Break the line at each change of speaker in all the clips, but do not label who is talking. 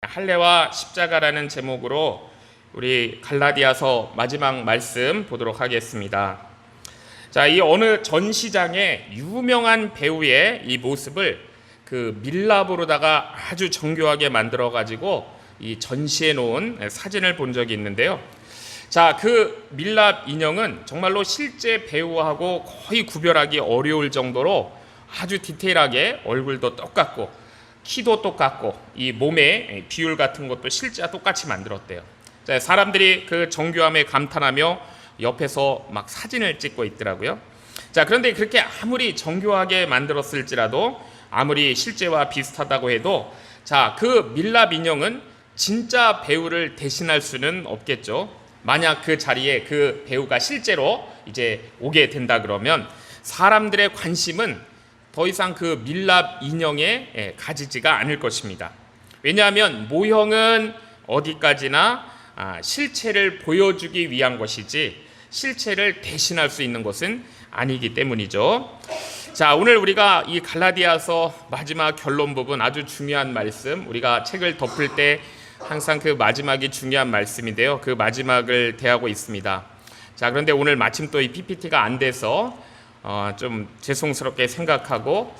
할례와 십자가라는 제목으로 우리 갈라디아서 마지막 말씀 보도록 하겠습니다. 자, 이 어느 전시장의 유명한 배우의 이 모습을 그 밀랍으로다가 아주 정교하게 만들어 가지고 이 전시해 놓은 사진을 본 적이 있는데요. 자, 그 밀랍 인형은 정말로 실제 배우하고 거의 구별하기 어려울 정도로 아주 디테일하게 얼굴도 똑같고 키도 똑같고 이 몸의 비율 같은 것도 실제와 똑같이 만들었대요. 자, 사람들이 그 정교함에 감탄하며 옆에서 막 사진을 찍고 있더라고요. 자, 그런데 그렇게 아무리 정교하게 만들었을지라도 아무리 실제와 비슷하다고 해도 자, 그 밀랍 인형은 진짜 배우를 대신할 수는 없겠죠. 만약 그 자리에 그 배우가 실제로 이제 오게 된다 그러면 사람들의 관심은 더 이상 그 밀랍 인형에 가지지가 않을 것입니다. 왜냐하면 모형은 어디까지나 실체를 보여주기 위한 것이지 실체를 대신할 수 있는 것은 아니기 때문이죠. 자, 오늘 우리가 이 갈라디아서 마지막 결론 부분 아주 중요한 말씀, 우리가 책을 덮을 때 항상 그 마지막이 중요한 말씀인데요. 그 마지막을 대하고 있습니다. 자, 그런데 오늘 마침 또 이 PPT가 안 돼서 좀 죄송스럽게 생각하고,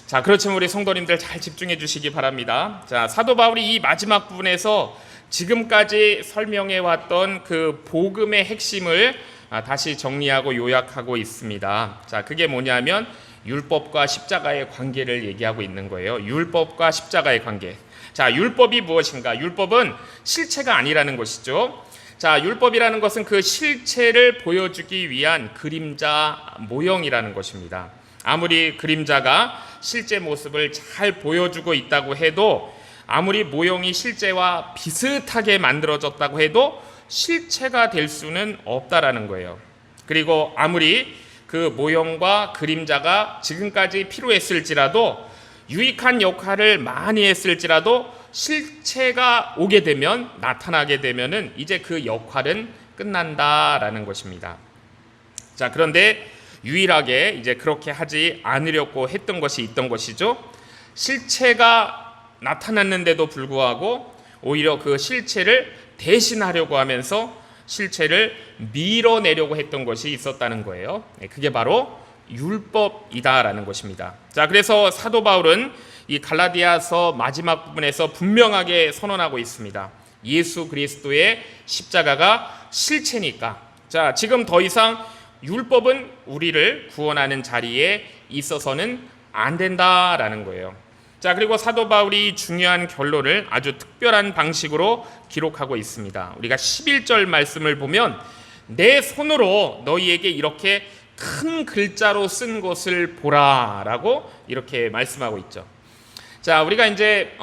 자, 그렇지만 우리 성도님들 잘 집중해 주시기 바랍니다. 자, 사도 바울이 이 마지막 부분에서 지금까지 설명해 왔던 그 복음의 핵심을 다시 정리하고 요약하고 있습니다. 자, 그게 뭐냐면 율법과 십자가의 관계를 얘기하고 있는 거예요. 율법과 십자가의 관계. 자, 율법이 무엇인가? 율법은 실체가 아니라는 것이죠. 자, 율법이라는 것은 그 실체를 보여주기 위한 그림자 모형이라는 것입니다. 아무리 그림자가 실제 모습을 잘 보여주고 있다고 해도, 아무리 모형이 실제와 비슷하게 만들어졌다고 해도 실체가 될 수는 없다라는 거예요. 그리고 아무리 그 모형과 그림자가 지금까지 필요했을지라도, 유익한 역할을 많이 했을지라도 실체가 오게 되면, 나타나게 되면은 이제 그 역할은 끝난다라는 것입니다. 자, 그런데 유일하게 이제 그렇게 하지 않으려고 했던 것이 있던 것이죠. 실체가 나타났는데도 불구하고 오히려 그 실체를 대신하려고 하면서 실체를 밀어내려고 했던 것이 있었다는 거예요. 그게 바로 율법이다라는 것입니다. 자, 그래서 사도 바울은 이 갈라디아서 마지막 부분에서 분명하게 선언하고 있습니다. 예수 그리스도의 십자가가 실체니까. 자, 지금 더 이상 율법은 우리를 구원하는 자리에 있어서는 안 된다라는 거예요. 자, 그리고 사도 바울이 중요한 결론을 아주 특별한 방식으로 기록하고 있습니다. 우리가 11절 말씀을 보면 내 손으로 너희에게 이렇게 큰 글자로 쓴 것을 보라라고 이렇게 말씀하고 있죠. 자, 우리가 이제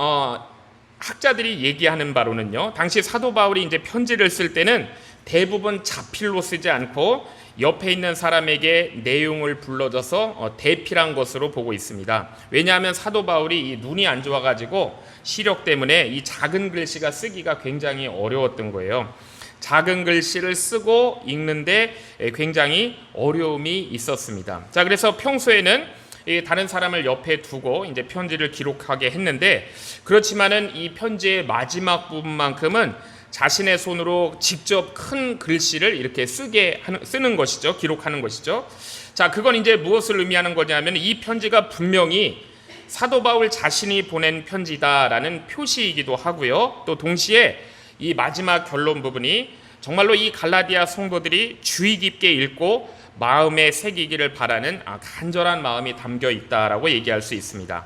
학자들이 얘기하는 바로는요, 당시 사도 바울이 이제 편지를 쓸 때는 대부분 자필로 쓰지 않고 옆에 있는 사람에게 내용을 불러줘서 대필한 것으로 보고 있습니다. 왜냐하면 사도 바울이 이 눈이 안 좋아가지고 시력 때문에 이 작은 글씨가 쓰기가 굉장히 어려웠던 거예요. 작은 글씨를 쓰고 읽는데 굉장히 어려움이 있었습니다. 자, 그래서 평소에는 다른 사람을 옆에 두고 이제 편지를 기록하게 했는데, 그렇지만은 이 편지의 마지막 부분만큼은 자신의 손으로 직접 큰 글씨를 이렇게 쓰는 것이죠. 기록하는 것이죠. 자, 그건 이제 무엇을 의미하는 거냐면 이 편지가 분명히 사도 바울 자신이 보낸 편지다라는 표시이기도 하고요. 또 동시에 이 마지막 결론 부분이 정말로 이 갈라디아 성도들이 주의 깊게 읽고 마음에 새기기를 바라는 간절한 마음이 담겨 있다라고 얘기할 수 있습니다.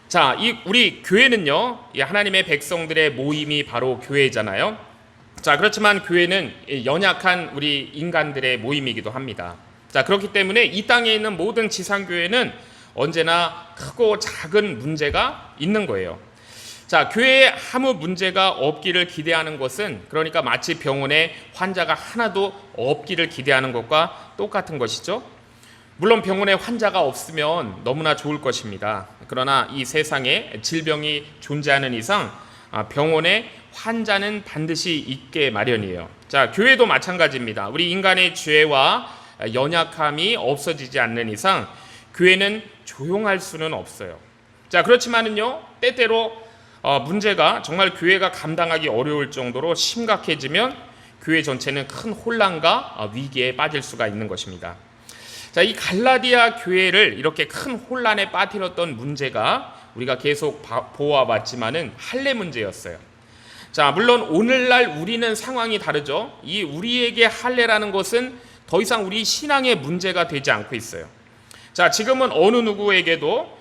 자, 우리 교회는요, 하나님의 백성들의 모임이 바로 교회잖아요. 자, 그렇지만 교회는 연약한 우리 인간들의 모임이기도 합니다. 자, 그렇기 때문에 이 땅에 있는 모든 지상교회는 언제나 크고 작은 문제가 있는 거예요. 자, 교회에 아무 문제가 없기를 기대하는 것은, 그러니까 마치 병원에 환자가 하나도 없기를 기대하는 것과 똑같은 것이죠. 물론 병원에 환자가 없으면 너무나 좋을 것입니다. 그러나 이 세상에 질병이 존재하는 이상 병원에 환자는 반드시 있게 마련이에요. 자, 교회도 마찬가지입니다. 우리 인간의 죄와 연약함이 없어지지 않는 이상 교회는 조용할 수는 없어요. 자, 그렇지만은요, 때때로 문제가 정말 교회가 감당하기 어려울 정도로 심각해지면 교회 전체는 큰 혼란과 위기에 빠질 수가 있는 것입니다. 자, 이 갈라디아 교회를 이렇게 큰 혼란에 빠뜨렸던 문제가 우리가 계속 보아왔지만은 할례 문제였어요. 자, 물론 오늘날 우리는 상황이 다르죠. 이 우리에게 할례라는 것은 더 이상 우리 신앙의 문제가 되지 않고 있어요. 자, 지금은 어느 누구에게도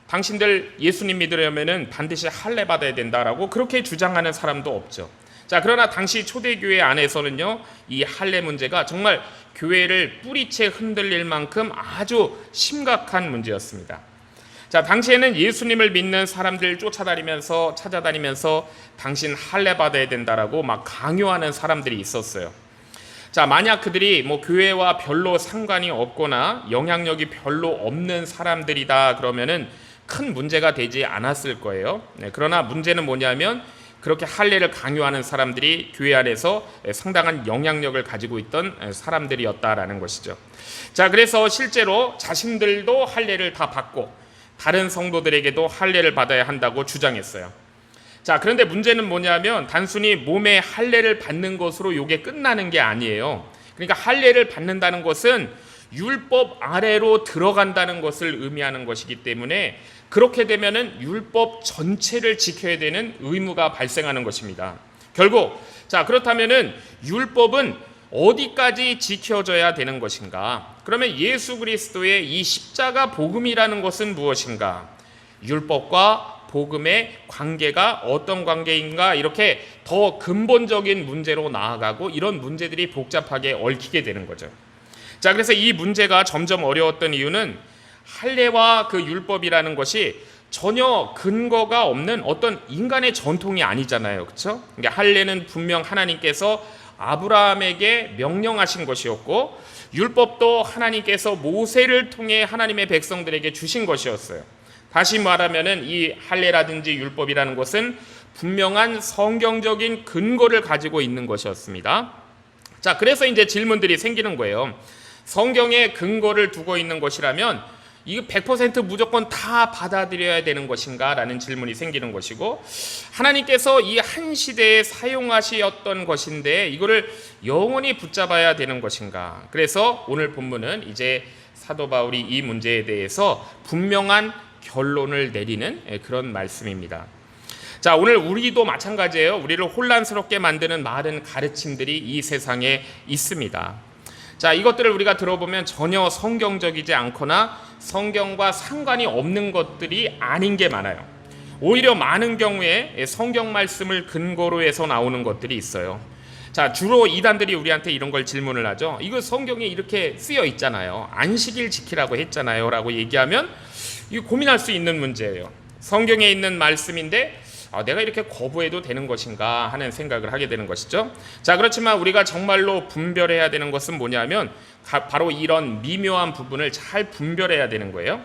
당신들 예수님 믿으려면은 반드시 할례 받아야 된다라고 그렇게 주장하는 사람도 없죠. 자, 그러나 당시 초대교회 안에서는요, 이 할례 문제가 정말 교회를 뿌리채 흔들릴 만큼 아주 심각한 문제였습니다. 자, 당시에는 예수님을 믿는 사람들 찾아다니면서 당신 할례 받아야 된다라고 막 강요하는 사람들이 있었어요. 자, 만약 그들이 교회와 별로 상관이 없거나 영향력이 별로 없는 사람들이다 그러면은 큰 문제가 되지 않았을 거예요. 그러나 문제는 뭐냐면 그렇게 할례를 강요하는 사람들이 교회 안에서 상당한 영향력을 가지고 있던 사람들이었다라는 것이죠. 자, 그래서 실제로 자신들도 할례를 다 받고 다른 성도들에게도 할례를 받아야 한다고 주장했어요. 자, 그런데 문제는 뭐냐면 단순히 몸에 할례를 받는 것으로 이게 끝나는 게 아니에요. 그러니까 할례를 받는다는 것은 율법 아래로 들어간다는 것을 의미하는 것이기 때문에 그렇게 되면은 율법 전체를 지켜야 되는 의무가 발생하는 것입니다. 결국 자, 그렇다면은 율법은 어디까지 지켜져야 되는 것인가? 그러면 예수 그리스도의 이 십자가 복음이라는 것은 무엇인가? 율법과 복음의 관계가 어떤 관계인가? 이렇게 더 근본적인 문제로 나아가고 이런 문제들이 복잡하게 얽히게 되는 거죠. 자, 그래서 이 문제가 점점 어려웠던 이유는 할례와 그 율법이라는 것이 전혀 근거가 없는 어떤 인간의 전통이 아니잖아요. 그렇죠? 그러니까 할례는 분명 하나님께서 아브라함에게 명령하신 것이었고 율법도 하나님께서 모세를 통해 하나님의 백성들에게 주신 것이었어요. 다시 말하면은 이 할례라든지 율법이라는 것은 분명한 성경적인 근거를 가지고 있는 것이었습니다. 자, 그래서 이제 질문들이 생기는 거예요. 성경에 근거를 두고 있는 것이라면 이거 100% 무조건 다 받아들여야 되는 것인가? 라는 질문이 생기는 것이고, 하나님께서 이 한 시대에 사용하셨던 것인데 이거를 영원히 붙잡아야 되는 것인가? 그래서 오늘 본문은 이제 사도 바울이 이 문제에 대해서 분명한 결론을 내리는 그런 말씀입니다. 자, 오늘 우리도 마찬가지예요. 우리를 혼란스럽게 만드는 많은 가르침들이 이 세상에 있습니다. 자, 이것들을 우리가 들어보면 전혀 성경적이지 않거나 성경과 상관이 없는 것들이 아닌 게 많아요. 오히려 많은 경우에 성경 말씀을 근거로 해서 나오는 것들이 있어요. 자, 주로 이단들이 우리한테 이런 걸 질문을 하죠. 이거 성경에 이렇게 쓰여 있잖아요. 안식일 지키라고 했잖아요. 라고 얘기하면 이거 고민할 수 있는 문제예요. 성경에 있는 말씀인데 내가 이렇게 거부해도 되는 것인가 하는 생각을 하게 되는 것이죠. 자, 그렇지만 우리가 정말로 분별해야 되는 것은 뭐냐면 바로 이런 미묘한 부분을 잘 분별해야 되는 거예요.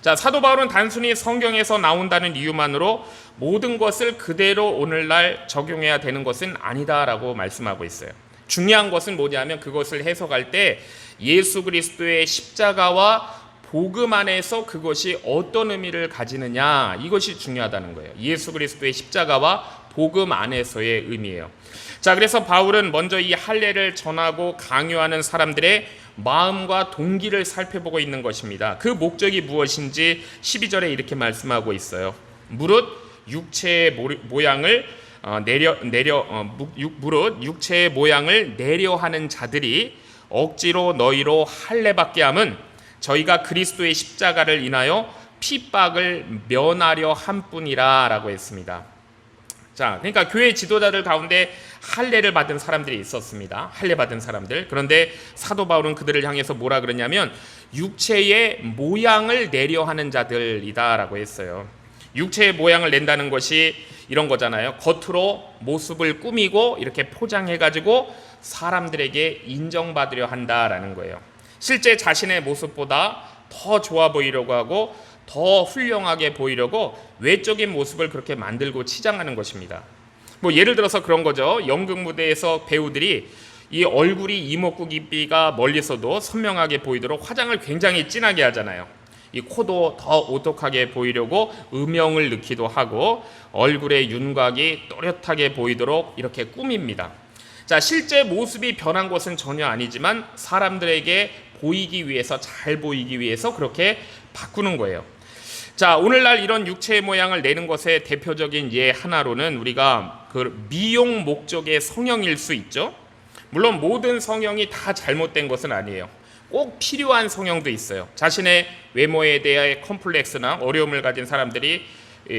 자, 사도 바울은 단순히 성경에서 나온다는 이유만으로 모든 것을 그대로 오늘날 적용해야 되는 것은 아니다라고 말씀하고 있어요. 중요한 것은 뭐냐면 그것을 해석할 때 예수 그리스도의 십자가와 복음 안에서 그것이 어떤 의미를 가지느냐, 이것이 중요하다는 거예요. 예수 그리스도의 십자가와 복음 안에서의 의미예요. 자, 그래서 바울은 먼저 이 할례를 전하고 강요하는 사람들의 마음과 동기를 살펴보고 있는 것입니다. 그 목적이 무엇인지 12절에 이렇게 말씀하고 있어요. 무릇 육체의 모양을 육체의 모양을 내려하는 자들이 억지로 너희로 할례받게 함은 저희가 그리스도의 십자가를 인하여 핍박을 면하려 함뿐이라 라고 했습니다. 자, 그러니까 교회 지도자들 가운데 할례를 받은 사람들이 있었습니다. 할례 받은 사람들. 그런데 사도 바울은 그들을 향해서 뭐라 그러냐면 육체의 모양을 내려 하는 자들이다라고 했어요. 육체의 모양을 낸다는 것이 이런 거잖아요. 겉으로 모습을 꾸미고 이렇게 포장해가지고 사람들에게 인정받으려 한다라는 거예요. 실제 자신의 모습보다 더 좋아 보이려고 하고 더 훌륭하게 보이려고 외적인 모습을 그렇게 만들고 치장하는 것입니다. 예를 들어서 그런 거죠. 연극 무대에서 배우들이 이 얼굴이 이목구비가 멀리서도 선명하게 보이도록 화장을 굉장히 진하게 하잖아요. 이 코도 더 오똑하게 보이려고 음영을 넣기도 하고 얼굴의 윤곽이 또렷하게 보이도록 이렇게 꾸밉니다. 자, 실제 모습이 변한 것은 전혀 아니지만 사람들에게 보이기 위해서, 잘 보이기 위해서 그렇게 바꾸는 거예요. 자, 오늘날 이런 육체의 모양을 내는 것의 대표적인 예 하나로는 우리가 그 미용 목적의 성형일 수 있죠. 물론 모든 성형이 다 잘못된 것은 아니에요. 꼭 필요한 성형도 있어요. 자신의 외모에 대해 컴플렉스나 어려움을 가진 사람들이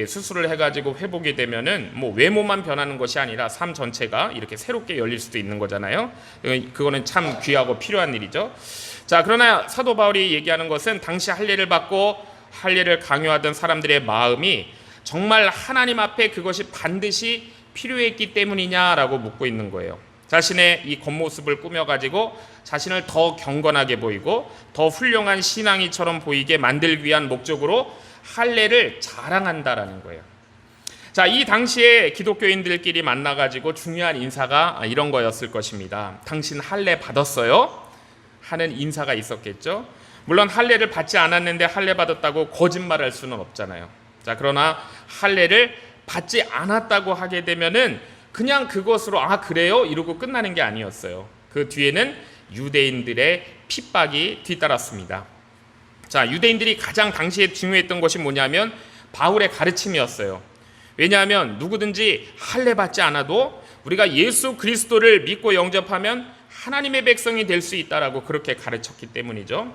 수술을 해가지고 회복이 되면은 뭐 외모만 변하는 것이 아니라 삶 전체가 이렇게 새롭게 열릴 수도 있는 거잖아요. 그거는 참 귀하고 필요한 일이죠. 자, 그러나 사도 바울이 얘기하는 것은 당시 할례를 받고 할례를 강요하던 사람들의 마음이 정말 하나님 앞에 그것이 반드시 필요했기 때문이냐라고 묻고 있는 거예요. 자신의 이 겉모습을 꾸며가지고 자신을 더 경건하게 보이고 더 훌륭한 신앙이처럼 보이게 만들기 위한 목적으로 할례를 자랑한다라는 거예요. 자, 이 당시에 기독교인들끼리 만나가지고 중요한 인사가 이런 거였을 것입니다. 당신 할례 받았어요? 하는 인사가 있었겠죠. 물론 할례를 받지 않았는데 할례 받았다고 거짓말할 수는 없잖아요. 자, 그러나 할례를 받지 않았다고 하게 되면은 그냥 그것으로 아 그래요? 이러고 끝나는 게 아니었어요. 그 뒤에는 유대인들의 핍박이 뒤따랐습니다. 자, 유대인들이 가장 당시에 중요했던 것이 뭐냐면 바울의 가르침이었어요. 왜냐하면 누구든지 할례 받지 않아도 우리가 예수 그리스도를 믿고 영접하면 하나님의 백성이 될 수 있다라고 그렇게 가르쳤기 때문이죠.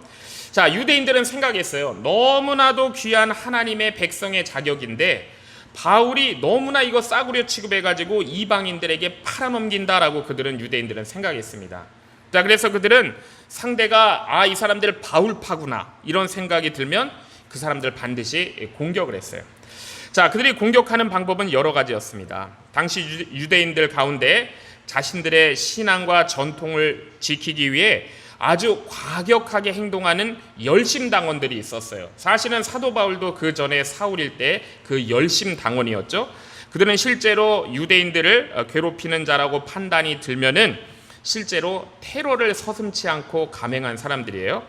자, 유대인들은 생각했어요. 너무나도 귀한 하나님의 백성의 자격인데 바울이 너무나 이거 싸구려 취급해가지고 이방인들에게 팔아넘긴다라고 그들은 유대인들은 생각했습니다. 자, 그래서 그들은 상대가 이 사람들 바울파구나 이런 생각이 들면 그 사람들 반드시 공격을 했어요. 자, 그들이 공격하는 방법은 여러 가지였습니다. 당시 유대인들 가운데 자신들의 신앙과 전통을 지키기 위해 아주 과격하게 행동하는 열심당원들이 있었어요. 사실은 사도 바울도 그 전에 사울일 때 그 열심당원이었죠. 그들은 실제로 유대인들을 괴롭히는 자라고 판단이 들면은 실제로 테러를 서슴지 않고 감행한 사람들이에요.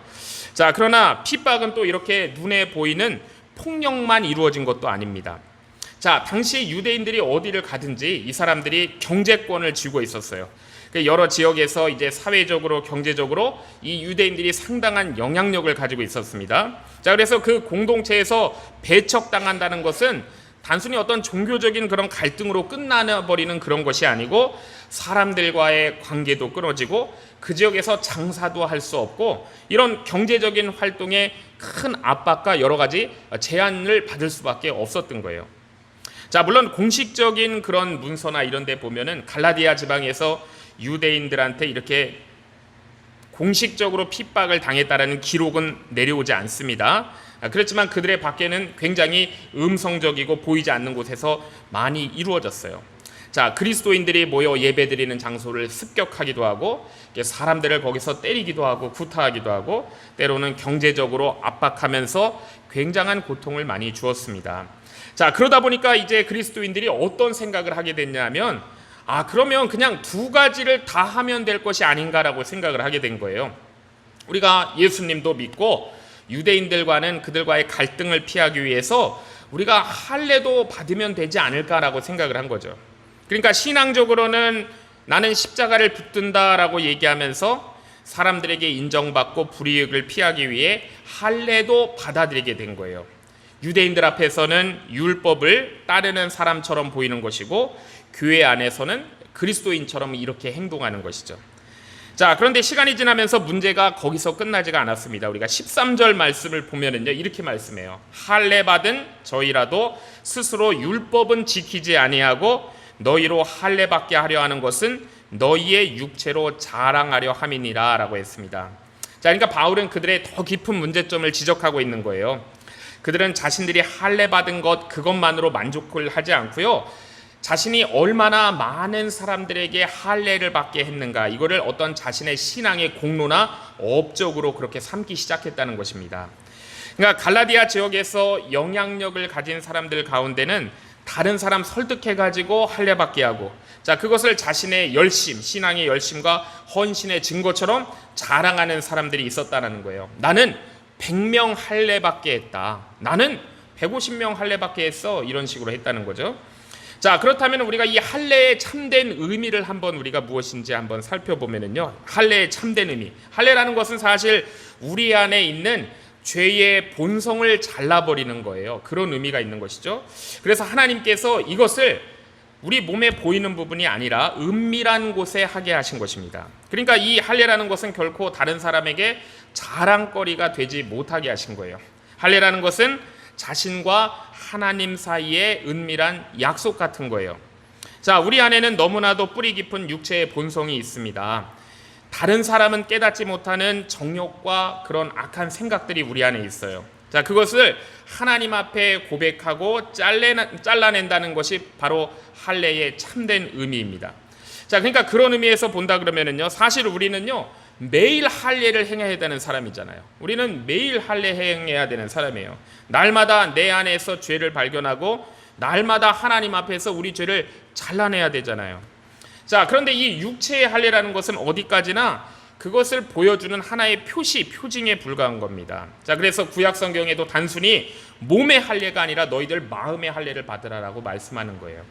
자, 그러나 핍박은 또 이렇게 눈에 보이는 폭력만 이루어진 것도 아닙니다. 자, 당시 유대인들이 어디를 가든지 이 사람들이 경제권을 쥐고 있었어요. 여러 지역에서 이제 사회적으로 경제적으로 이 유대인들이 상당한 영향력을 가지고 있었습니다. 자, 그래서 그 공동체에서 배척당한다는 것은 단순히 어떤 종교적인 그런 갈등으로 끝나버리는 그런 것이 아니고 사람들과의 관계도 끊어지고 그 지역에서 장사도 할 수 없고 이런 경제적인 활동에 큰 압박과 여러 가지 제한을 받을 수밖에 없었던 거예요. 자, 물론 공식적인 그런 문서나 이런 데 보면은 갈라디아 지방에서 유대인들한테 이렇게 공식적으로 핍박을 당했다라는 기록은 내려오지 않습니다. 그렇지만 그들의 밖에는 굉장히 음성적이고 보이지 않는 곳에서 많이 이루어졌어요. 자, 그리스도인들이 모여 예배드리는 장소를 습격하기도 하고 사람들을 거기서 때리기도 하고 구타하기도 하고 때로는 경제적으로 압박하면서 굉장한 고통을 많이 주었습니다. 자, 그러다 보니까 이제 그리스도인들이 어떤 생각을 하게 됐냐면 그러면 그냥 두 가지를 다 하면 될 것이 아닌가라고 생각을 하게 된 거예요. 우리가 예수님도 믿고 유대인들과는 그들과의 갈등을 피하기 위해서 우리가 할례도 받으면 되지 않을까라고 생각을 한 거죠. 그러니까 신앙적으로는 나는 십자가를 붙든다라고 얘기하면서 사람들에게 인정받고 불이익을 피하기 위해 할례도 받아들이게 된 거예요. 유대인들 앞에서는 율법을 따르는 사람처럼 보이는 것이고 교회 안에서는 그리스도인처럼 이렇게 행동하는 것이죠. 자, 그런데 시간이 지나면서 문제가 거기서 끝나지가 않았습니다. 우리가 13절 말씀을 보면은요, 이렇게 말씀해요. 할례 받은 저희라도 스스로 율법은 지키지 아니하고 너희로 할례 받게 하려 하는 것은 너희의 육체로 자랑하려 함이니라라고 했습니다. 자, 그러니까 바울은 그들의 더 깊은 문제점을 지적하고 있는 거예요. 그들은 자신들이 할례 받은 것 그것만으로 만족을 하지 않고요. 자신이 얼마나 많은 사람들에게 할례를 받게 했는가, 이거를 어떤 자신의 신앙의 공로나 업적으로 그렇게 삼기 시작했다는 것입니다. 그러니까 갈라디아 지역에서 영향력을 가진 사람들 가운데는 다른 사람 설득해가지고 할례 받게 하고, 자, 그것을 자신의 열심, 신앙의 열심과 헌신의 증거처럼 자랑하는 사람들이 있었다는 거예요. 나는 100명 할례밖에 했다. 나는 150명 할례밖에 했어. 이런 식으로 했다는 거죠. 자, 그렇다면 우리가 이 할례의 참된 의미를 한번 우리가 무엇인지 한번 살펴보면은요. 할례의 참된 의미. 할례라는 것은 사실 우리 안에 있는 죄의 본성을 잘라버리는 거예요. 그런 의미가 있는 것이죠. 그래서 하나님께서 이것을 우리 몸에 보이는 부분이 아니라 은밀한 곳에 하게 하신 것입니다. 그러니까 이 할례라는 것은 결코 다른 사람에게 자랑거리가 되지 못하게 하신 거예요. 할례라는 것은 자신과 하나님 사이의 은밀한 약속 같은 거예요. 자, 우리 안에는 너무나도 뿌리 깊은 육체의 본성이 있습니다. 다른 사람은 깨닫지 못하는 정욕과 그런 악한 생각들이 우리 안에 있어요. 자, 그것을 하나님 앞에 고백하고 잘라낸다는 것이 바로 할례의 참된 의미입니다. 자, 그러니까 그런 의미에서 본다 그러면은요, 사실 우리는요 매일 할례를 행해야 되는 사람이잖아요. 우리는 매일 할례 행해야 되는 사람이에요. 날마다 내 안에서 죄를 발견하고 날마다 하나님 앞에서 우리 죄를 잘라내야 되잖아요. 자, 그런데 이 육체의 할례라는 것은 어디까지나 그것을 보여주는 하나의 표징에 불과한 겁니다. 자, 그래서 구약 성경에도 단순히 몸의 할례가 아니라 너희들 마음의 할례를 받으라라고 말씀하는 거예요.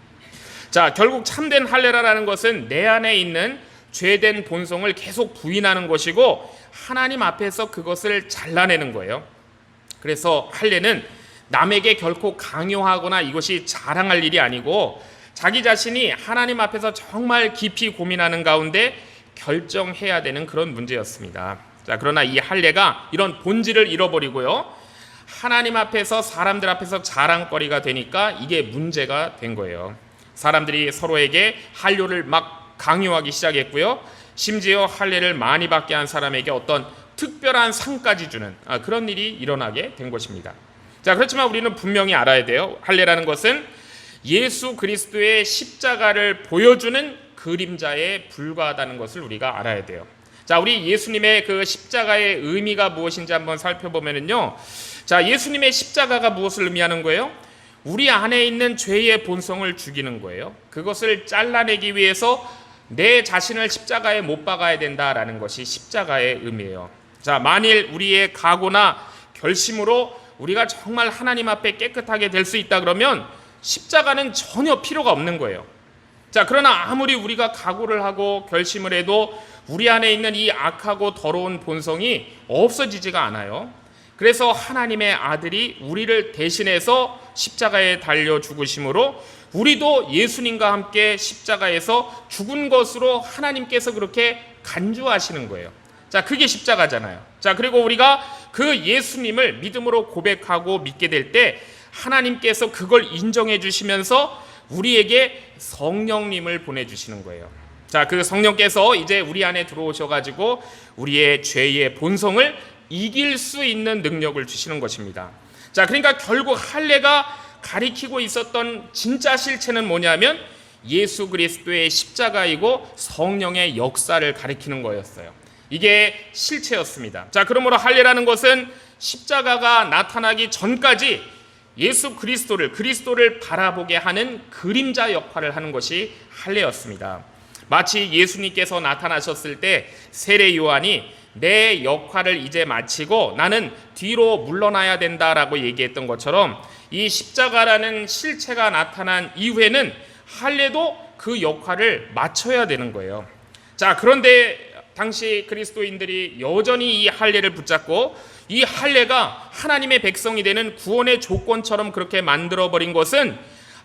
자, 결국 참된 할례라는 것은 내 안에 있는 죄된 본성을 계속 부인하는 것이고 하나님 앞에서 그것을 잘라내는 거예요. 그래서 할례는 남에게 결코 강요하거나 이것이 자랑할 일이 아니고 자기 자신이 하나님 앞에서 정말 깊이 고민하는 가운데 결정해야 되는 그런 문제였습니다. 자, 그러나 이 할례가 이런 본질을 잃어버리고요, 하나님 앞에서 사람들 앞에서 자랑거리가 되니까 이게 문제가 된 거예요. 사람들이 서로에게 할례를 막 강요하기 시작했고요, 심지어 할례를 많이 받게 한 사람에게 어떤 특별한 상까지 주는 그런 일이 일어나게 된 것입니다. 자, 그렇지만 우리는 분명히 알아야 돼요. 할례라는 것은 예수 그리스도의 십자가를 보여주는 그림자에 불과하다는 것을 우리가 알아야 돼요. 자, 우리 예수님의 그 십자가의 의미가 무엇인지 한번 살펴보면은요. 자, 예수님의 십자가가 무엇을 의미하는 거예요? 우리 안에 있는 죄의 본성을 죽이는 거예요. 그것을 잘라내기 위해서 내 자신을 십자가에 못 박아야 된다라는 것이 십자가의 의미예요. 자, 만일 우리의 각오나 결심으로 우리가 정말 하나님 앞에 깨끗하게 될 수 있다 그러면 십자가는 전혀 필요가 없는 거예요. 자, 그러나 아무리 우리가 각오를 하고 결심을 해도 우리 안에 있는 이 악하고 더러운 본성이 없어지지가 않아요. 그래서 하나님의 아들이 우리를 대신해서 십자가에 달려 죽으심으로 우리도 예수님과 함께 십자가에서 죽은 것으로 하나님께서 그렇게 간주하시는 거예요. 자, 그게 십자가잖아요. 자, 그리고 우리가 그 예수님을 믿음으로 고백하고 믿게 될 때 하나님께서 그걸 인정해 주시면서 우리에게 성령님을 보내주시는 거예요. 자, 그 성령께서 이제 우리 안에 들어오셔가지고 우리의 죄의 본성을 이길 수 있는 능력을 주시는 것입니다. 자, 그러니까 결국 할례가 가리키고 있었던 진짜 실체는 뭐냐면 예수 그리스도의 십자가이고 성령의 역사를 가리키는 거였어요. 이게 실체였습니다. 자, 그러므로 할례라는 것은 십자가가 나타나기 전까지 예수 그리스도를 바라보게 하는 그림자 역할을 하는 것이 할례였습니다. 마치 예수님께서 나타나셨을 때 세례 요한이 내 역할을 이제 마치고 나는 뒤로 물러나야 된다라고 얘기했던 것처럼 이 십자가라는 실체가 나타난 이후에는 할례도 그 역할을 마쳐야 되는 거예요. 자, 그런데 당시 그리스도인들이 여전히 이 할례를 붙잡고 이 할례가 하나님의 백성이 되는 구원의 조건처럼 그렇게 만들어버린 것은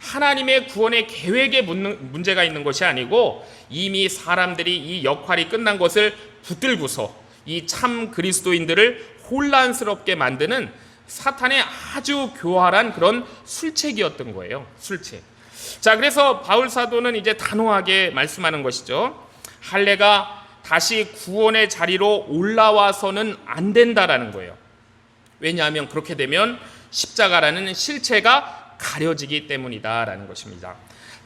하나님의 구원의 계획에 문제가 있는 것이 아니고 이미 사람들이 이 역할이 끝난 것을 붙들고서 이 참 그리스도인들을 혼란스럽게 만드는 사탄의 아주 교활한 그런 술책이었던 거예요. 술책. 자, 그래서 바울 사도는 이제 단호하게 말씀하는 것이죠. 할례가 다시 구원의 자리로 올라와서는 안 된다라는 거예요. 왜냐하면 그렇게 되면 십자가라는 실체가 가려지기 때문이다라는 것입니다.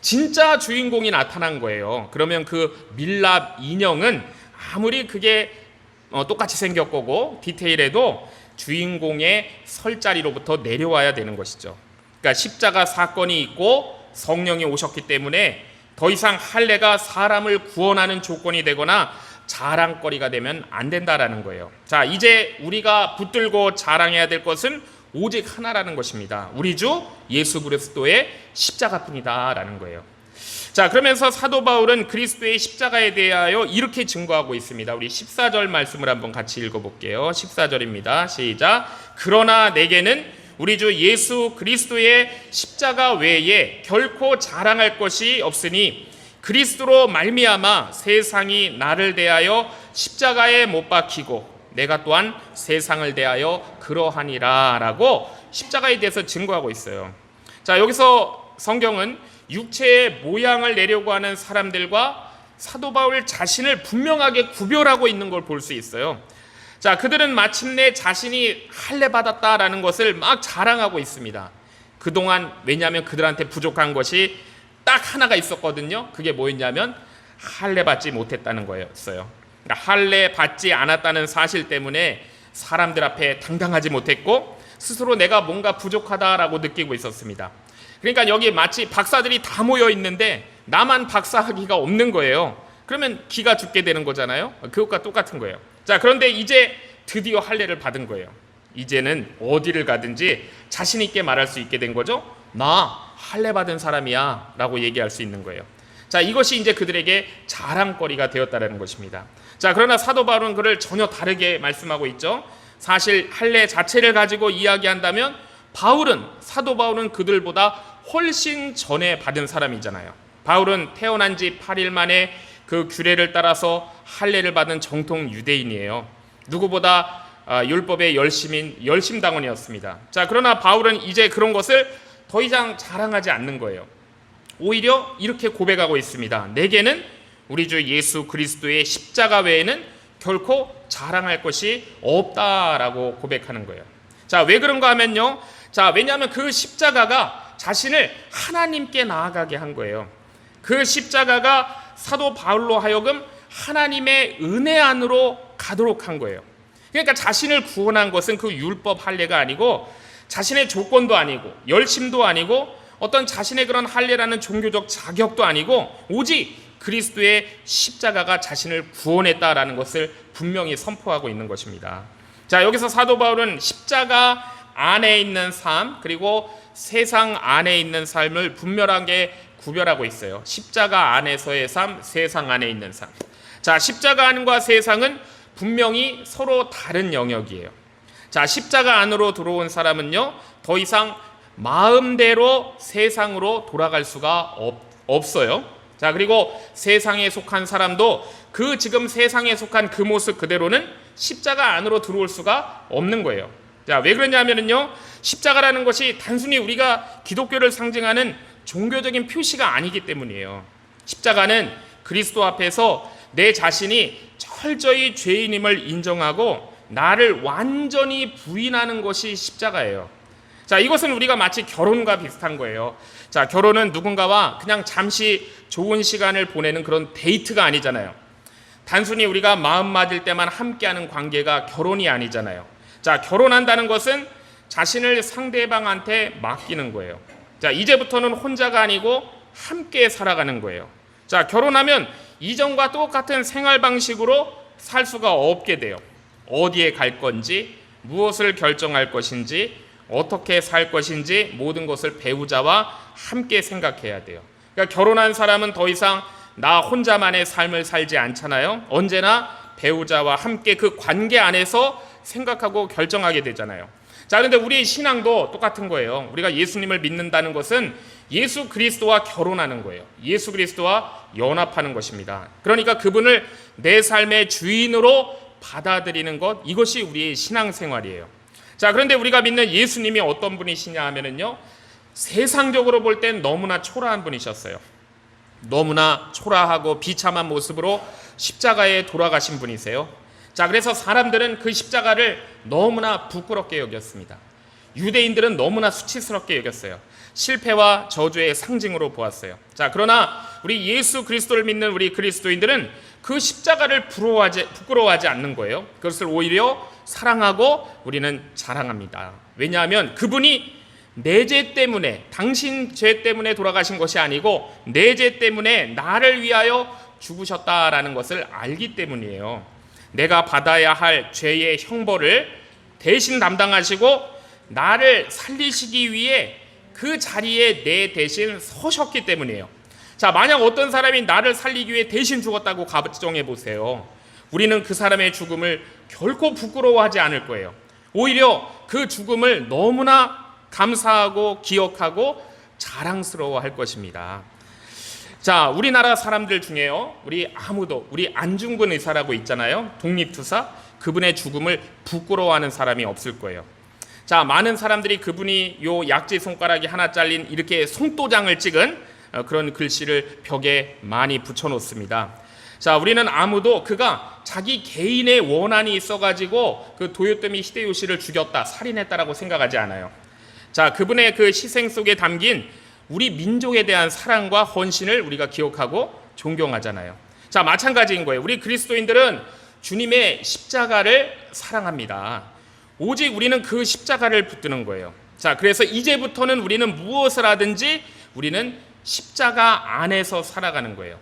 진짜 주인공이 나타난 거예요. 그러면 그 밀랍 인형은 아무리 그게 똑같이 생겼 거고 디테일해도 주인공의 설 자리로부터 내려와야 되는 것이죠. 그러니까 십자가 사건이 있고 성령이 오셨기 때문에 더 이상 할례가 사람을 구원하는 조건이 되거나 자랑거리가 되면 안 된다라는 거예요. 자, 이제 우리가 붙들고 자랑해야 될 것은 오직 하나라는 것입니다. 우리 주 예수 그리스도의 십자가뿐이다라는 거예요. 자, 그러면서 사도 바울은 그리스도의 십자가에 대하여 이렇게 증거하고 있습니다. 우리 14절 말씀을 한번 같이 읽어볼게요. 14절입니다. 시작. 그러나 내게는 우리 주 예수 그리스도의 십자가 외에 결코 자랑할 것이 없으니 그리스도로 말미암아 세상이 나를 대하여 십자가에 못 박히고 내가 또한 세상을 대하여 그러하니라 라고 십자가에 대해서 증거하고 있어요. 자, 여기서 성경은 육체의 모양을 내려고 하는 사람들과 사도 바울 자신을 분명하게 구별하고 있는 걸 볼 수 있어요. 자, 그들은 마침내 자신이 할례 받았다라는 것을 막 자랑하고 있습니다. 그동안 왜냐하면 그들한테 부족한 것이 딱 하나가 있었거든요. 그게 뭐였냐면 할례 받지 못했다는 거였어요. 그러니까 할례 받지 않았다는 사실 때문에 사람들 앞에 당당하지 못했고 스스로 내가 뭔가 부족하다라고 느끼고 있었습니다. 그러니까 여기 마치 박사들이 다 모여 있는데 나만 박사학위가 없는 거예요. 그러면 기가 죽게 되는 거잖아요. 그것과 똑같은 거예요. 자, 그런데 이제 드디어 할례를 받은 거예요. 이제는 어디를 가든지 자신 있게 말할 수 있게 된 거죠. 나 할례 받은 사람이야 라고 얘기할 수 있는 거예요. 자, 이것이 이제 그들에게 자랑거리가 되었다는 것입니다. 자, 그러나 사도 바울은 그를 전혀 다르게 말씀하고 있죠. 사실 할례 자체를 가지고 이야기한다면 사도 바울은 그들보다 훨씬 전에 받은 사람이잖아요. 바울은 태어난 지 8일 만에 그 규례를 따라서 할례를 받은 정통 유대인이에요. 누구보다 율법의 열심당원이었습니다. 자, 그러나 바울은 이제 그런 것을 더 이상 자랑하지 않는 거예요. 오히려 이렇게 고백하고 있습니다. 내게는 우리 주 예수 그리스도의 십자가 외에는 결코 자랑할 것이 없다라고 고백하는 거예요. 자, 왜 그런가 하면요. 자, 왜냐하면 그 십자가가 자신을 하나님께 나아가게 한 거예요. 그 십자가가 사도 바울로 하여금 하나님의 은혜 안으로 가도록 한 거예요. 그러니까 자신을 구원한 것은 그 율법 할례가 아니고 자신의 조건도 아니고 열심도 아니고 어떤 자신의 그런 할례라는 종교적 자격도 아니고 오직 그리스도의 십자가가 자신을 구원했다라는 것을 분명히 선포하고 있는 것입니다. 자, 여기서 사도 바울은 십자가 안에 있는 삶 그리고 세상 안에 있는 삶을 분명하게 구별하고 있어요. 십자가 안에서의 삶, 세상 안에 있는 삶. 자, 십자가 안과 세상은 분명히 서로 다른 영역이에요. 자, 십자가 안으로 들어온 사람은요, 더 이상 마음대로 세상으로 돌아갈 수가 없어요. 자, 그리고 세상에 속한 사람도 그 지금 세상에 속한 그 모습 그대로는 십자가 안으로 들어올 수가 없는 거예요. 자, 왜 그러냐면요, 십자가라는 것이 단순히 우리가 기독교를 상징하는 종교적인 표시가 아니기 때문이에요. 십자가는 그리스도 앞에서 내 자신이 철저히 죄인임을 인정하고 나를 완전히 부인하는 것이 십자가예요. 자, 이것은 우리가 마치 결혼과 비슷한 거예요. 자, 결혼은 누군가와 그냥 잠시 좋은 시간을 보내는 그런 데이트가 아니잖아요. 단순히 우리가 마음 맞을 때만 함께하는 관계가 결혼이 아니잖아요. 자, 결혼한다는 것은 자신을 상대방한테 맡기는 거예요. 자, 이제부터는 혼자가 아니고 함께 살아가는 거예요. 자, 결혼하면 이전과 똑같은 생활 방식으로 살 수가 없게 돼요. 어디에 갈 건지, 무엇을 결정할 것인지, 어떻게 살 것인지 모든 것을 배우자와 함께 생각해야 돼요. 그러니까 결혼한 사람은 더 이상 나 혼자만의 삶을 살지 않잖아요. 언제나 배우자와 함께 그 관계 안에서 생각하고 결정하게 되잖아요. 자, 그런데 우리 신앙도 똑같은 거예요. 우리가 예수님을 믿는다는 것은 예수 그리스도와 결혼하는 거예요. 예수 그리스도와 연합하는 것입니다. 그러니까 그분을 내 삶의 주인으로 받아들이는 것, 이것이 우리의 신앙생활이에요. 자, 그런데 우리가 믿는 예수님이 어떤 분이시냐 하면은요, 세상적으로 볼 땐 너무나 초라한 분이셨어요. 너무나 초라하고 비참한 모습으로 십자가에 돌아가신 분이세요. 자, 그래서 사람들은 그 십자가를 너무나 부끄럽게 여겼습니다. 유대인들은 너무나 수치스럽게 여겼어요. 실패와 저주의 상징으로 보았어요. 자, 그러나 우리 예수 그리스도를 믿는 우리 그리스도인들은 그 십자가를 부끄러워하지 않는 거예요. 그것을 오히려 사랑하고 우리는 자랑합니다. 왜냐하면 그분이 내 죄 때문에, 당신 죄 때문에 돌아가신 것이 아니고 내 죄 때문에 나를 위하여 죽으셨다라는 것을 알기 때문이에요. 내가 받아야 할 죄의 형벌을 대신 담당하시고 나를 살리시기 위해 그 자리에 내 대신 서셨기 때문이에요. 자, 만약 어떤 사람이 나를 살리기 위해 대신 죽었다고 가정해 보세요. 우리는 그 사람의 죽음을 결코 부끄러워하지 않을 거예요. 오히려 그 죽음을 너무나 감사하고 기억하고 자랑스러워할 것입니다. 자, 우리나라 사람들 중에요, 우리 안중근 의사라고 있잖아요. 독립투사. 그분의 죽음을 부끄러워하는 사람이 없을 거예요. 자, 많은 사람들이 그분이 요 약지 손가락이 하나 잘린 이렇게 송도장을 찍은 그런 글씨를 벽에 많이 붙여놓습니다. 자, 우리는 아무도 그가 자기 개인의 원한이 있어가지고 그 도요토미 히데요시를 죽였다, 살인했다라고 생각하지 않아요. 자, 그분의 그 희생 속에 담긴 우리 민족에 대한 사랑과 헌신을 우리가 기억하고 존경하잖아요. 자, 마찬가지인 거예요. 우리 그리스도인들은 주님의 십자가를 사랑합니다. 오직 우리는 그 십자가를 붙드는 거예요. 자, 그래서 이제부터는 우리는 무엇을 하든지 우리는 십자가 안에서 살아가는 거예요.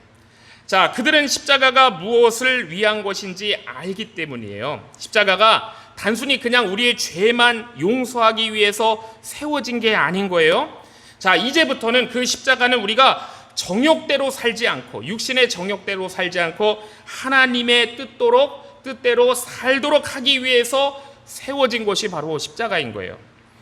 자, 그들은 십자가가 무엇을 위한 것인지 알기 때문이에요. 십자가가 단순히 그냥 우리의 죄만 용서하기 위해서 세워진 게 아닌 거예요. 자, 이제부터는 그 십자가는 우리가 정욕대로 살지 않고, 육신의 정욕대로 살지 않고 하나님의 뜻대로 살도록 하기 위해서 세워진 것이 바로 십자가인 거예요.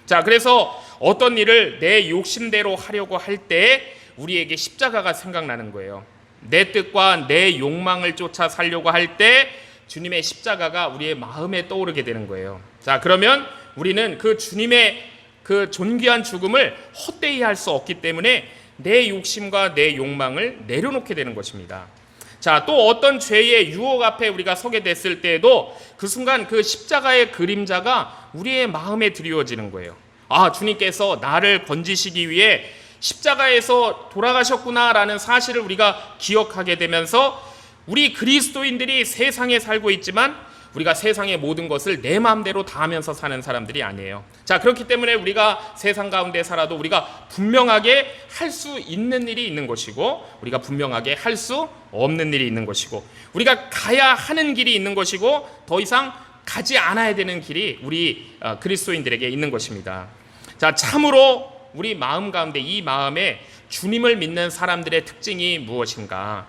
자, 그래서 어떤 일을 내 욕심대로 하려고 할 때 우리에게 십자가가 생각나는 거예요. 내 뜻과 내 욕망을 쫓아 살려고 할 때 주님의 십자가가 우리의 마음에 떠오르게 되는 거예요. 자, 그러면 우리는 그 주님의 그 존귀한 죽음을 헛되이 할 수 없기 때문에 내 욕심과 내 욕망을 내려놓게 되는 것입니다. 자, 또 어떤 죄의 유혹 앞에 우리가 서게 됐을 때에도 그 순간 그 십자가의 그림자가 우리의 마음에 드리워지는 거예요. 아, 주님께서 나를 건지시기 위해 십자가에서 돌아가셨구나라는 사실을 우리가 기억하게 되면서 우리 그리스도인들이 세상에 살고 있지만 우리가 세상의 모든 것을 내 마음대로 다 하면서 사는 사람들이 아니에요. 자, 그렇기 때문에 우리가 세상 가운데 살아도 우리가 분명하게 할 수 있는 일이 있는 것이고 우리가 분명하게 할 수 없는 일이 있는 것이고 우리가 가야 하는 길이 있는 것이고 더 이상 가지 않아야 되는 길이 우리 그리스도인들에게 있는 것입니다. 자, 참으로 우리 마음 가운데 이 마음에 주님을 믿는 사람들의 특징이 무엇인가?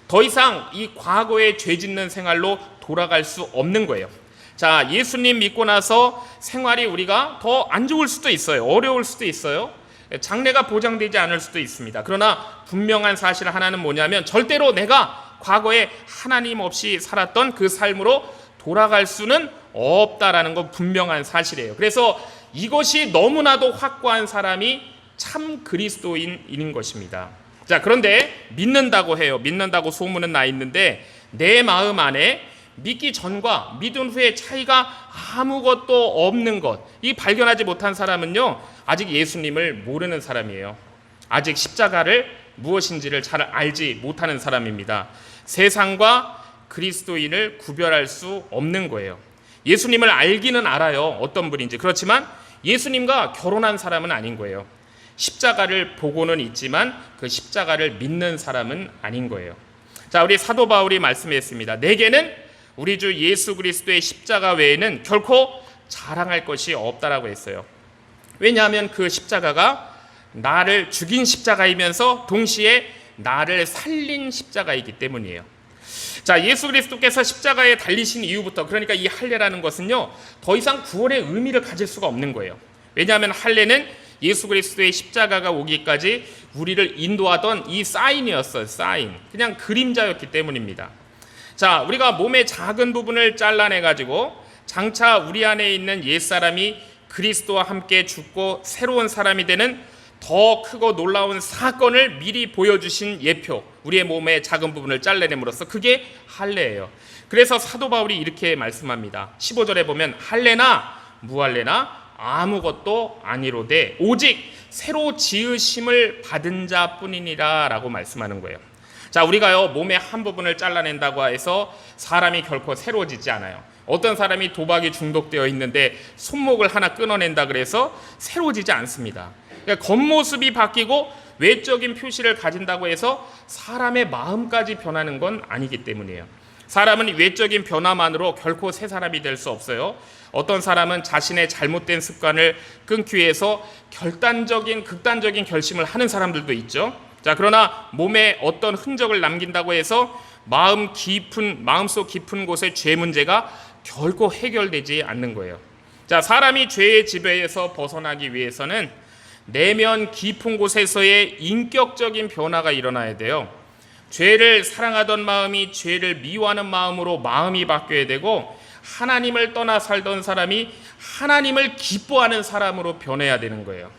더 이상 이 과거의 죄 짓는 생활로 돌아갈 수 없는 거예요. 자, 예수님 믿고 나서 생활이 우리가 더 안 좋을 수도 있어요. 어려울 수도 있어요. 장래가 보장되지 않을 수도 있습니다. 그러나 분명한 사실 하나는 뭐냐면 절대로 내가 과거에 하나님 없이 살았던 그 삶으로 돌아갈 수는 없다라는 건 분명한 사실이에요. 그래서 이것이 너무나도 확고한 사람이 참 그리스도인인 것입니다. 자, 그런데 믿는다고 해요. 믿는다고 소문은 나 있는데 내 마음 안에 믿기 전과 믿은 후의 차이가 아무것도 없는 것, 이 발견하지 못한 사람은요 아직 예수님을 모르는 사람이에요. 아직 십자가를 무엇인지를 잘 알지 못하는 사람입니다. 세상과 그리스도인을 구별할 수 없는 거예요. 예수님을 알기는 알아요, 어떤 분인지. 그렇지만 예수님과 결혼한 사람은 아닌 거예요. 십자가를 보고는 있지만 그 십자가를 믿는 사람은 아닌 거예요. 자, 우리 사도 바울이 말씀했습니다. 내게는 우리 주 예수 그리스도의 십자가 외에는 결코 자랑할 것이 없다라고 했어요. 왜냐하면 그 십자가가 나를 죽인 십자가이면서 동시에 나를 살린 십자가이기 때문이에요. 자, 예수 그리스도께서 십자가에 달리신 이후부터, 그러니까 이 할례라는 것은요 더 이상 구원의 의미를 가질 수가 없는 거예요. 왜냐하면 할례는 예수 그리스도의 십자가가 오기까지 우리를 인도하던 이 사인이었어요. 사인, 그냥 그림자였기 때문입니다. 자, 우리가 몸의 작은 부분을 잘라내가지고 장차 우리 안에 있는 옛사람이 그리스도와 함께 죽고 새로운 사람이 되는 더 크고 놀라운 사건을 미리 보여주신 예표, 우리의 몸의 작은 부분을 잘라냄으로써 그게 할례예요. 그래서 사도 바울이 이렇게 말씀합니다. 15절에 보면 할례나 무할례나 아무것도 아니로되 오직 새로 지으심을 받은 자뿐이니라 라고 말씀하는 거예요. 자, 우리가요 몸의 한 부분을 잘라낸다고 해서 사람이 결코 새로워지지 않아요. 어떤 사람이 도박이 중독되어 있는데 손목을 하나 끊어낸다 그래서 새로워지지 않습니다. 그러니까 겉모습이 바뀌고 외적인 표시를 가진다고 해서 사람의 마음까지 변하는 건 아니기 때문이에요. 사람은 외적인 변화만으로 결코 새 사람이 될 수 없어요. 어떤 사람은 자신의 잘못된 습관을 끊기 위해서 극단적인 결심을 하는 사람들도 있죠. 자, 그러나 몸에 어떤 흔적을 남긴다고 해서 마음속 깊은 곳의 죄 문제가 결코 해결되지 않는 거예요. 자, 사람이 죄의 지배에서 벗어나기 위해서는 내면 깊은 곳에서의 인격적인 변화가 일어나야 돼요. 죄를 사랑하던 마음이 죄를 미워하는 마음으로 마음이 바뀌어야 되고, 하나님을 떠나 살던 사람이 하나님을 기뻐하는 사람으로 변해야 되는 거예요.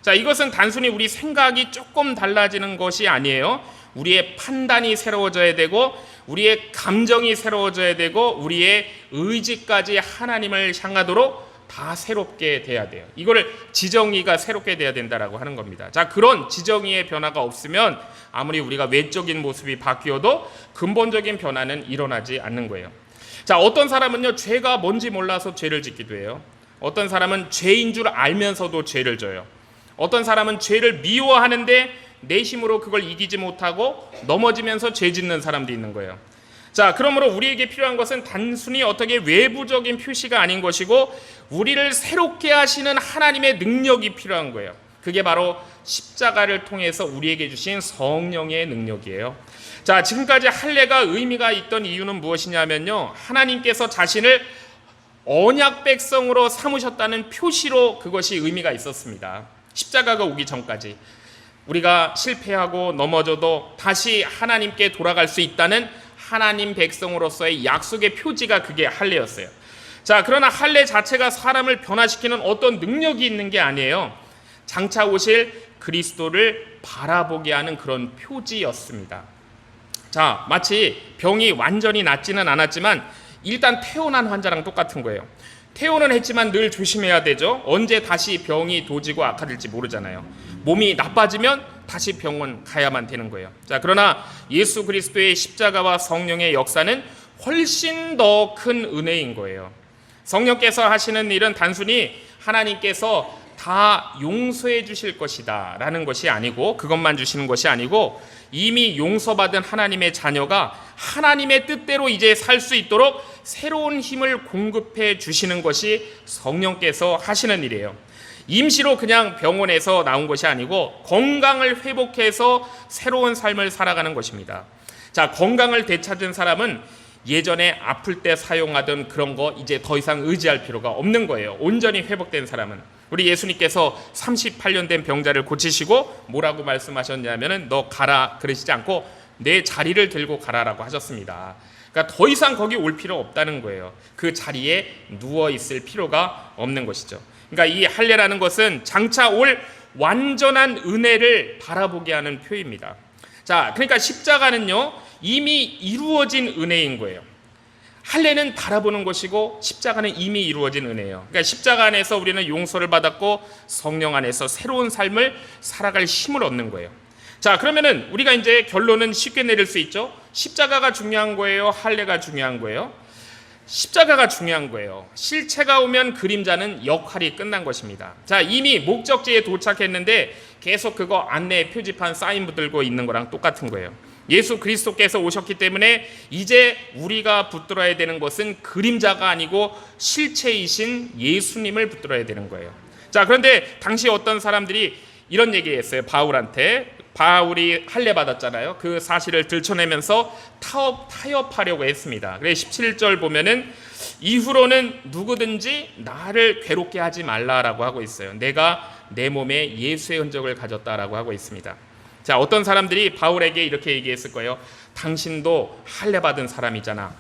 자, 이것은 단순히 우리 생각이 조금 달라지는 것이 아니에요. 우리의 판단이 새로워져야 되고, 우리의 감정이 새로워져야 되고, 우리의 의지까지 하나님을 향하도록 다 새롭게 돼야 돼요. 이거를 지정의가 새롭게 돼야 된다라고 하는 겁니다. 자, 그런 지정의의 변화가 없으면 아무리 우리가 외적인 모습이 바뀌어도 근본적인 변화는 일어나지 않는 거예요. 자, 어떤 사람은요, 죄가 뭔지 몰라서 죄를 짓기도 해요. 어떤 사람은 죄인 줄 알면서도 죄를 져요. 어떤 사람은 죄를 미워하는데 내심으로 그걸 이기지 못하고 넘어지면서 죄 짓는 사람도 있는 거예요. 자, 그러므로 우리에게 필요한 것은 단순히 어떻게 외부적인 표시가 아닌 것이고, 우리를 새롭게 하시는 하나님의 능력이 필요한 거예요. 그게 바로 십자가를 통해서 우리에게 주신 성령의 능력이에요. 자, 지금까지 할례가 의미가 있던 이유는 무엇이냐면요, 하나님께서 자신을 언약 백성으로 삼으셨다는 표시로 그것이 의미가 있었습니다. 십자가가 오기 전까지 우리가 실패하고 넘어져도 다시 하나님께 돌아갈 수 있다는 하나님 백성으로서의 약속의 표지가 그게 할례였어요. 자, 그러나 할례 자체가 사람을 변화시키는 어떤 능력이 있는 게 아니에요. 장차 오실 그리스도를 바라보게 하는 그런 표지였습니다. 자, 마치 병이 완전히 낫지는 않았지만 일단 퇴원한 환자랑 똑같은 거예요. 퇴원은 했지만 늘 조심해야 되죠. 언제 다시 병이 도지고 악화될지 모르잖아요. 몸이 나빠지면 다시 병원 가야만 되는 거예요. 자, 그러나 예수 그리스도의 십자가와 성령의 역사는 훨씬 더 큰 은혜인 거예요. 성령께서 하시는 일은 단순히 하나님께서 다 용서해 주실 것이다 라는 것이 아니고, 그것만 주시는 것이 아니고, 이미 용서받은 하나님의 자녀가 하나님의 뜻대로 이제 살 수 있도록 새로운 힘을 공급해 주시는 것이 성령께서 하시는 일이에요. 임시로 그냥 병원에서 나온 것이 아니고 건강을 회복해서 새로운 삶을 살아가는 것입니다. 자, 건강을 되찾은 사람은 예전에 아플 때 사용하던 그런 거 이제 더 이상 의지할 필요가 없는 거예요. 온전히 회복된 사람은. 우리 예수님께서 38년 된 병자를 고치시고 뭐라고 말씀하셨냐면은 너 가라 그러시지 않고 내 자리를 들고 가라라고 하셨습니다. 그러니까 더 이상 거기 올 필요 없다는 거예요. 그 자리에 누워 있을 필요가 없는 것이죠. 그러니까 이 할례라는 것은 장차 올 완전한 은혜를 바라보게 하는 표입니다. 자, 그러니까 십자가는요, 이미 이루어진 은혜인 거예요. 할례는 바라보는 것이고 십자가는 이미 이루어진 은혜예요. 그러니까 십자가 안에서 우리는 용서를 받았고 성령 안에서 새로운 삶을 살아갈 힘을 얻는 거예요. 자, 그러면은 우리가 이제 결론은 쉽게 내릴 수 있죠. 십자가가 중요한 거예요, 할례가 중요한 거예요? 십자가가 중요한 거예요. 실체가 오면 그림자는 역할이 끝난 것입니다. 자, 이미 목적지에 도착했는데 계속 그거 안내에 표지판 사인 붙들고 있는 거랑 똑같은 거예요. 예수 그리스도께서 오셨기 때문에 이제 우리가 붙들어야 되는 것은 그림자가 아니고 실체이신 예수님을 붙들어야 되는 거예요. 자, 그런데 당시 어떤 사람들이 이런 얘기했어요. 바울한테. 바울이 할례 받았잖아요. 그 사실을 들춰내면서 타협하려고 했습니다. 그래서 17절 보면은 이후로는 누구든지 나를 괴롭게 하지 말라라고 하고 있어요. 내가 내 몸에 예수의 흔적을 가졌다라고 하고 있습니다. 자, 어떤 사람들이 바울에게 이렇게 얘기했을 거예요. 당신도 할례 받은 사람이잖아.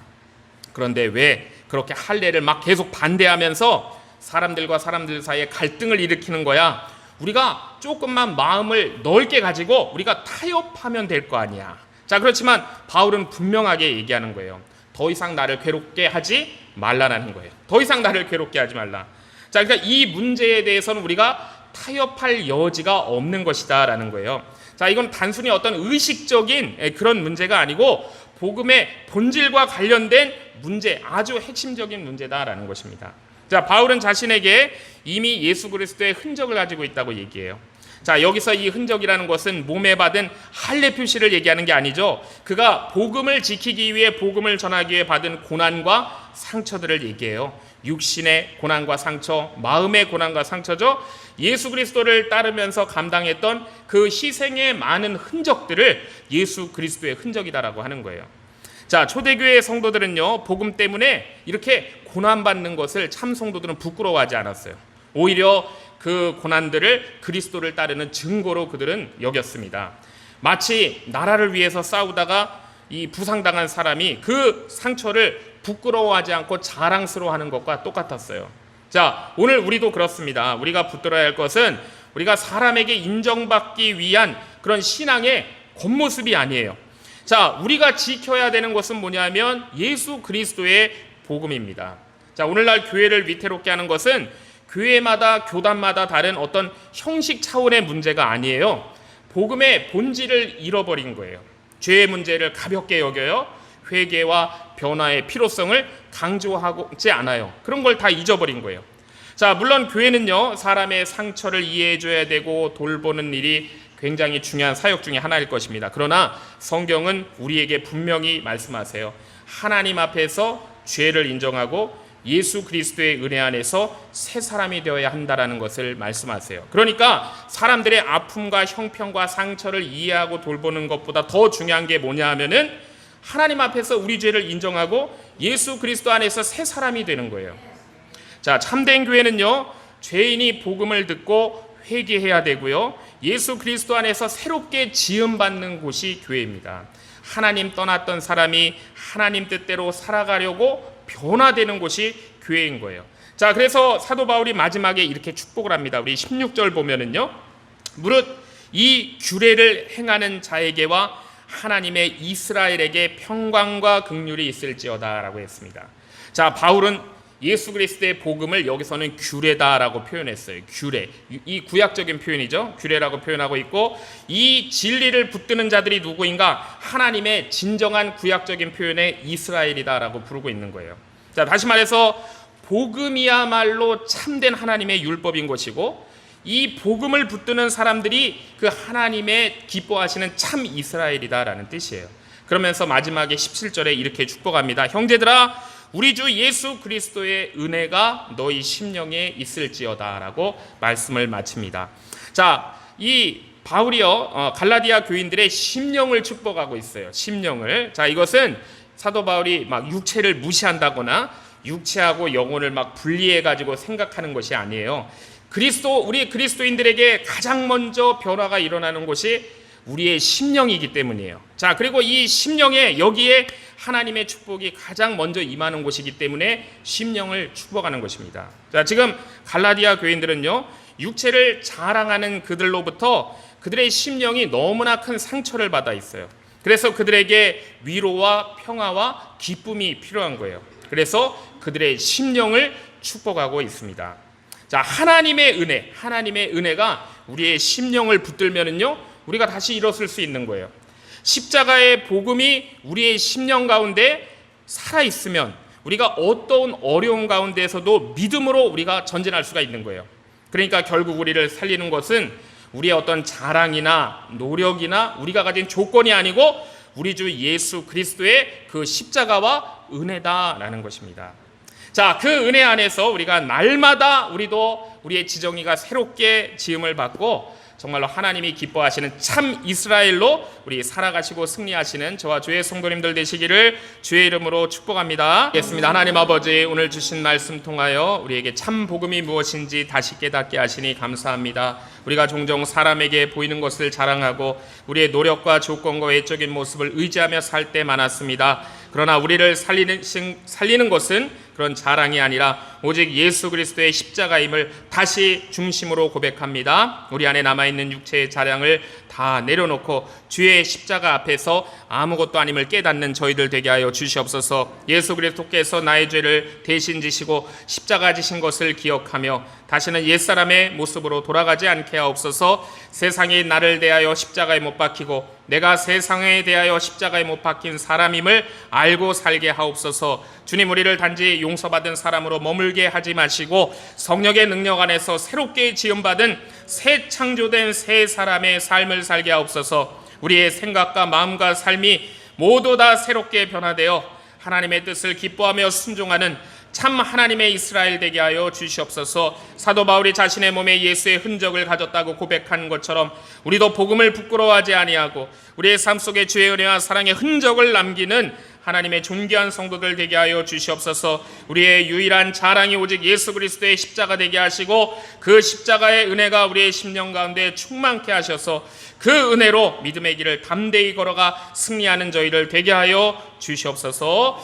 그런데 왜 그렇게 할례를 막 계속 반대하면서 사람들과 사람들 사이에 갈등을 일으키는 거야? 우리가 조금만 마음을 넓게 가지고 우리가 타협하면 될 거 아니야. 자, 그렇지만 바울은 분명하게 얘기하는 거예요. 더 이상 나를 괴롭게 하지 말라라는 거예요. 더 이상 나를 괴롭게 하지 말라. 자, 그러니까 이 문제에 대해서는 우리가 타협할 여지가 없는 것이다라는 거예요. 자, 이건 단순히 어떤 의식적인 그런 문제가 아니고 복음의 본질과 관련된 문제, 아주 핵심적인 문제다라는 것입니다. 자, 바울은 자신에게 이미 예수 그리스도의 흔적을 가지고 있다고 얘기해요. 자, 여기서 이 흔적이라는 것은 몸에 받은 할례 표시를 얘기하는 게 아니죠. 그가 복음을 지키기 위해, 복음을 전하기 위해 받은 고난과 상처들을 얘기해요. 육신의 고난과 상처, 마음의 고난과 상처죠. 예수 그리스도를 따르면서 감당했던 그 희생의 많은 흔적들을 예수 그리스도의 흔적이다라고 하는 거예요. 자, 초대교회 성도들은요, 복음 때문에 이렇게 고난받는 것을 참 성도들은 부끄러워하지 않았어요. 오히려 그 고난들을 그리스도를 따르는 증거로 그들은 여겼습니다. 마치 나라를 위해서 싸우다가 이 부상당한 사람이 그 상처를 부끄러워하지 않고 자랑스러워하는 것과 똑같았어요. 자, 오늘 우리도 그렇습니다. 우리가 붙들어야 할 것은 우리가 사람에게 인정받기 위한 그런 신앙의 겉모습이 아니에요. 자, 우리가 지켜야 되는 것은 뭐냐면 예수 그리스도의 복음입니다. 자, 오늘날 교회를 위태롭게 하는 것은 교회마다 교단마다 다른 어떤 형식 차원의 문제가 아니에요. 복음의 본질을 잃어버린 거예요. 죄의 문제를 가볍게 여겨요. 회개와 변화의 필요성을 강조하지 않아요. 그런 걸 다 잊어버린 거예요. 자, 물론 교회는요, 사람의 상처를 이해해줘야 되고 돌보는 일이 굉장히 중요한 사역 중에 하나일 것입니다. 그러나 성경은 우리에게 분명히 말씀하세요. 하나님 앞에서 죄를 인정하고 예수 그리스도의 은혜 안에서 새 사람이 되어야 한다라는 것을 말씀하세요. 그러니까 사람들의 아픔과 형편과 상처를 이해하고 돌보는 것보다 더 중요한 게 뭐냐 하면은 하나님 앞에서 우리 죄를 인정하고 예수 그리스도 안에서 새 사람이 되는 거예요. 자, 참된 교회는요, 죄인이 복음을 듣고 회개해야 되고요, 예수 그리스도 안에서 새롭게 지음받는 곳이 교회입니다. 하나님 떠났던 사람이 하나님 뜻대로 살아가려고 변화되는 곳이 교회인 거예요. 자, 그래서 사도 바울이 마지막에 이렇게 축복을 합니다. 우리 16절 보면은요, 무릇 이 규례를 행하는 자에게와 하나님의 이스라엘에게 평강과 긍휼이 있을지어다라고 했습니다. 자, 바울은 예수 그리스도의 복음을 여기서는 규례다라고 표현했어요. 규례, 이 구약적인 표현이죠. 규례라고 표현하고 있고, 이 진리를 붙드는 자들이 누구인가? 하나님의 진정한 구약적인 표현에 이스라엘이다라고 부르고 있는 거예요. 자, 다시 말해서 복음이야말로 참된 하나님의 율법인 것이고, 이 복음을 붙드는 사람들이 그 하나님의 기뻐하시는 참 이스라엘이다라는 뜻이에요. 그러면서 마지막에 17절에 이렇게 축복합니다. 형제들아, 우리 주 예수 그리스도의 은혜가 너희 심령에 있을지어다라고 말씀을 마칩니다. 자, 이 바울이요, 갈라디아 교인들의 심령을 축복하고 있어요. 심령을. 자, 이것은 사도 바울이 막 육체를 무시한다거나 육체하고 영혼을 막 분리해 가지고 생각하는 것이 아니에요. 우리 그리스도인들에게 가장 먼저 변화가 일어나는 것이 우리의 심령이기 때문이에요. 자, 그리고 이 심령에, 여기에 하나님의 축복이 가장 먼저 임하는 곳이기 때문에 심령을 축복하는 것입니다. 자, 지금 갈라디아 교인들은요, 육체를 자랑하는 그들로부터 그들의 심령이 너무나 큰 상처를 받아 있어요. 그래서 그들에게 위로와 평화와 기쁨이 필요한 거예요. 그래서 그들의 심령을 축복하고 있습니다. 자, 하나님의 은혜가 우리의 심령을 붙들면은요, 우리가 다시 일어설 수 있는 거예요. 십자가의 복음이 우리의 심령 가운데 살아있으면 우리가 어떤 어려운 가운데에서도 믿음으로 우리가 전진할 수가 있는 거예요. 그러니까 결국 우리를 살리는 것은 우리의 어떤 자랑이나 노력이나 우리가 가진 조건이 아니고 우리 주 예수 그리스도의 그 십자가와 은혜다라는 것입니다. 자, 그 은혜 안에서 우리가 날마다 우리의 지정의가 새롭게 지음을 받고 정말로 하나님이 기뻐하시는 참 이스라엘로 우리 살아가시고 승리하시는 저와 주의 성도님들 되시기를 주의 이름으로 축복합니다. 알겠습니다. 하나님 아버지, 오늘 주신 말씀 통하여 우리에게 참 복음이 무엇인지 다시 깨닫게 하시니 감사합니다. 우리가 종종 사람에게 보이는 것을 자랑하고 우리의 노력과 조건과 외적인 모습을 의지하며 살 때 많았습니다. 그러나 우리를 살리는 것은 그런 자랑이 아니라 오직 예수 그리스도의 십자가임을 다시 중심으로 고백합니다. 우리 안에 남아있는 육체의 자랑을 다 내려놓고 주의 십자가 앞에서 아무것도 아님을 깨닫는 저희들 되게 하여 주시옵소서. 예수 그리스도께서 나의 죄를 대신 지시고 십자가 지신 것을 기억하며 다시는 옛사람의 모습으로 돌아가지 않게 하옵소서. 세상이 나를 대하여 십자가에 못 박히고 내가 세상에 대하여 십자가에 못 박힌 사람임을 알고 살게 하옵소서. 주님, 우리를 단지 용서받은 사람으로 머물게 하지 마시고 성령의 능력 안에서 새롭게 지음받은 새 창조된 새 사람의 삶을 살게 하옵소서. 우리의 생각과 마음과 삶이 모두 다 새롭게 변화되어 하나님의 뜻을 기뻐하며 순종하는 참 하나님의 이스라엘 되게 하여 주시옵소서. 사도 바울이 자신의 몸에 예수의 흔적을 가졌다고 고백한 것처럼 우리도 복음을 부끄러워하지 아니하고 우리의 삶 속에 주의 은혜와 사랑의 흔적을 남기는 하나님의 존귀한 성도들 되게 하여 주시옵소서. 우리의 유일한 자랑이 오직 예수 그리스도의 십자가 되게 하시고 그 십자가의 은혜가 우리의 심령 가운데 충만케 하셔서 그 은혜로 믿음의 길을 담대히 걸어가 승리하는 저희를 되게 하여 주시옵소서.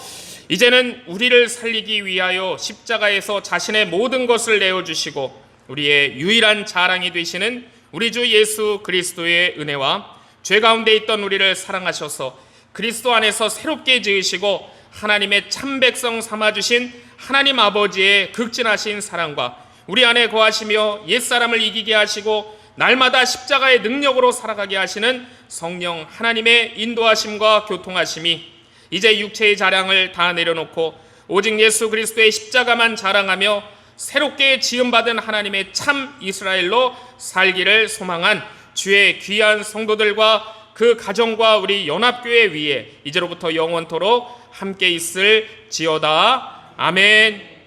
이제는 우리를 살리기 위하여 십자가에서 자신의 모든 것을 내어주시고 우리의 유일한 자랑이 되시는 우리 주 예수 그리스도의 은혜와 죄 가운데 있던 우리를 사랑하셔서 그리스도 안에서 새롭게 지으시고 하나님의 참 백성 삼아주신 하나님 아버지의 극진하신 사랑과 우리 안에 거하시며 옛사람을 이기게 하시고 날마다 십자가의 능력으로 살아가게 하시는 성령 하나님의 인도하심과 교통하심이 이제 육체의 자랑을 다 내려놓고 오직 예수 그리스도의 십자가만 자랑하며 새롭게 지음받은 하나님의 참 이스라엘로 살기를 소망한 주의 귀한 성도들과 그 가정과 우리 연합교회 위에 이제로부터 영원토록 함께 있을지어다. 아멘.